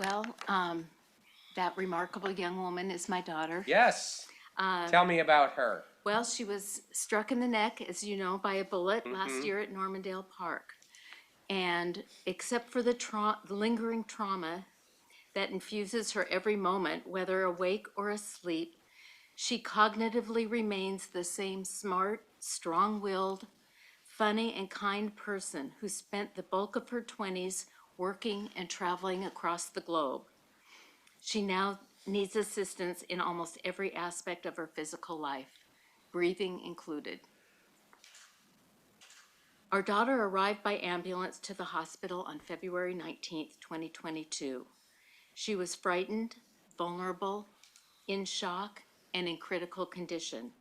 Well, that remarkable young woman is my daughter. Yes. Uh, Tell me about her. well, she was struck in the neck, as you know, by a bullet last Mm-hmm. year at Normandale Park. And except for the lingering trauma that infuses her every moment, whether awake or asleep, she cognitively remains the same smart, strong-willed, funny, and kind person who spent the bulk of her 20s working and traveling across the globe. She now needs assistance in almost every aspect of her physical life, breathing included. Our daughter arrived by ambulance to the hospital on February 19th, 2022. She was frightened, vulnerable, in shock, and in critical condition.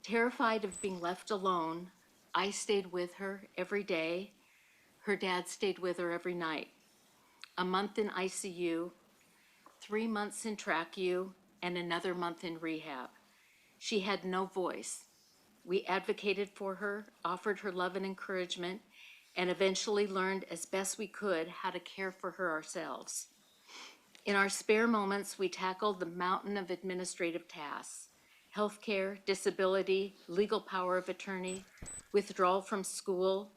Terrified of being left alone, I stayed with her every day. Her dad stayed with her every night. A month in ICU, 3 months in TRACU, and another month in rehab. She had no voice. We advocated for her, offered her love and encouragement, and eventually learned as best we could how to care for her ourselves. In our spare moments, we tackled the mountain of administrative tasks: healthcare, disability, legal power of attorney, withdrawal from school,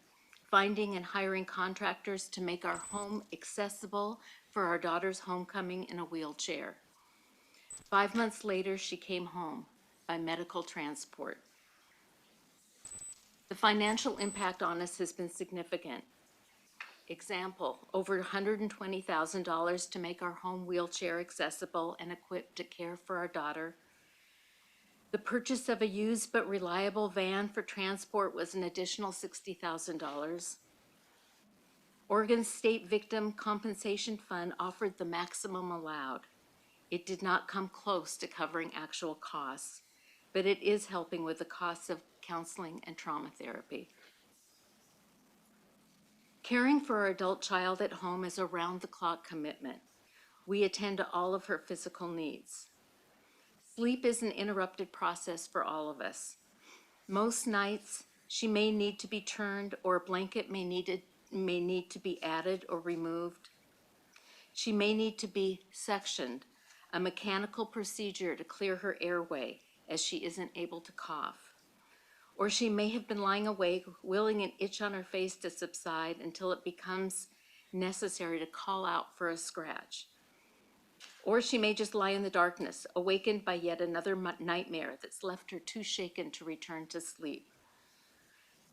finding and hiring contractors to make our home accessible for our daughter's homecoming in a wheelchair. 5 months later, she came home by medical transport. The financial impact on us has been significant. Example, over $120,000 to make our home wheelchair accessible and equipped to care for our daughter. The purchase of a used but reliable van for transport was an additional $60,000. Oregon State Victim Compensation Fund offered the maximum allowed. It did not come close to covering actual costs, but it is helping with the costs of counseling and trauma therapy. Caring for our adult child at home is a round-the-clock commitment. We attend to all of her physical needs. Sleep is an interrupted process for all of us. Most nights, she may need to be turned, or a blanket may need to be added or removed. She may need to be suctioned, a mechanical procedure to clear her airway as she isn't able to cough. Or she may have been lying awake, willing an itch on her face to subside until it becomes necessary to call out for a scratch. Or she may just lie in the darkness, awakened by yet another nightmare that's left her too shaken to return to sleep.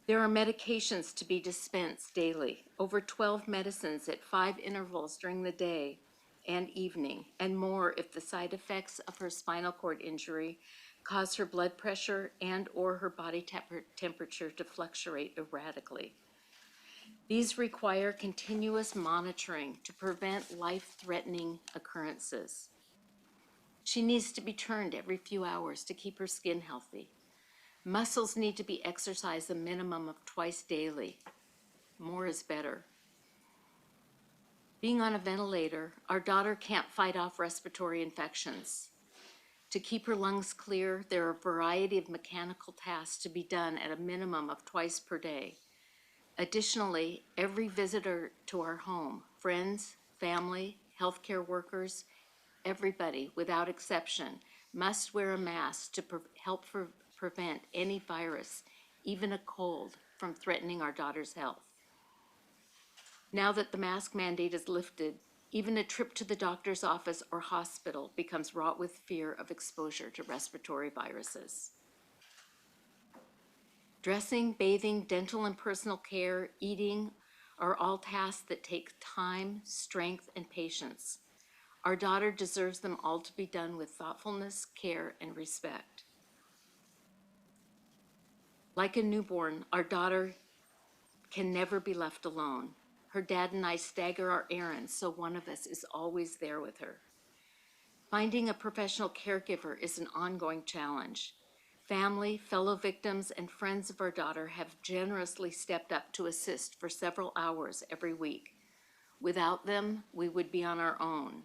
There are medications to be dispensed daily, over 12 medicines at 5 intervals during the day and evening, and more if the side effects of her spinal cord injury cause her blood pressure and or her body temperature to fluctuate erratically. These require continuous monitoring to prevent life-threatening occurrences. She needs to be turned every few hours to keep her skin healthy. Muscles need to be exercised a minimum of twice daily. More is better. Being on a ventilator, our daughter can't fight off respiratory infections. To keep her lungs clear, there are a variety of mechanical tasks to be done at a minimum of twice per day. Additionally, every visitor to our home, friends, family, healthcare workers, everybody without exception must wear a mask to help prevent any virus, even a cold, from threatening our daughter's health. Now that the mask mandate is lifted, even a trip to the doctor's office or hospital becomes wrought with fear of exposure to respiratory viruses. Dressing, bathing, dental and personal care, eating are all tasks that take time, strength, and patience. Our daughter deserves them all to be done with thoughtfulness, care, and respect. Like a newborn, our daughter can never be left alone. Her dad and I stagger our errands, so one of us is always there with her. Finding a professional caregiver is an ongoing challenge. Family, fellow victims, and friends of our daughter have generously stepped up to assist for several hours every week. Without them, we would be on our own.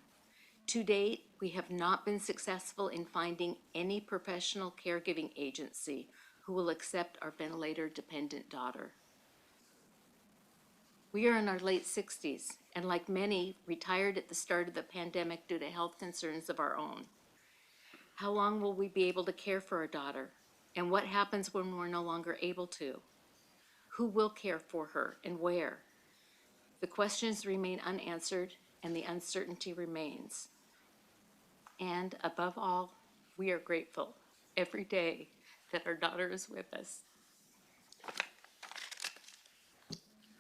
To date, we have not been successful in finding any professional caregiving agency who will accept our ventilator-dependent daughter. We are in our late 60s, and like many, retired at the start of the pandemic due to health concerns of our own. How long will we be able to care for our daughter? And what happens when we're no longer able to? Who will care for her and where? The questions remain unanswered and the uncertainty remains. And above all, we are grateful every day that our daughter is with us.